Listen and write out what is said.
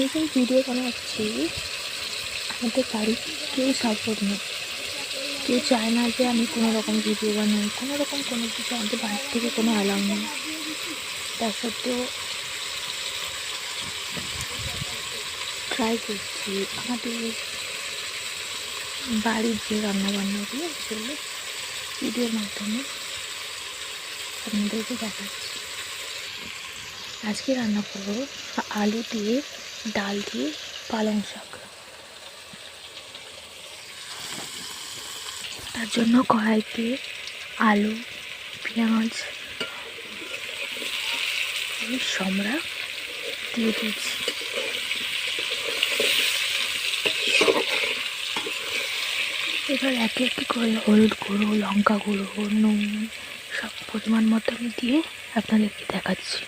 আমি যে ভিডিও বানাচ্ছি আমাদের বাড়ির কেউ সাপোর্ট নেই, কেউ চায় না যে আমি কোনো রকম ভিডিও বানাই, কোনো রকম কোনো কিছু আমাদের বাড়ির থেকে কোনো অ্যালাউ নেই। তা সত্ত্বেও ট্রাই করছি আমাদের বাড়ির যে রান্নাবান্নাগুলো সেগুলো ভিডিওর মাধ্যমে আপনাদেরকে দেখাচ্ছি। আজকে রান্না করবো আলু দিয়ে ডাল দিয়ে পালং শাক। তার জন্য কড়াইতে আলু, পেঁয়াজ, সমরা দিয়ে দিয়েছি। এবার একে একে করে হলুদ গুঁড়ো, লঙ্কা গুঁড়ো, নুন সব পরিমাণ মতো আমি দিয়ে আপনাদেরকে দেখাচ্ছি।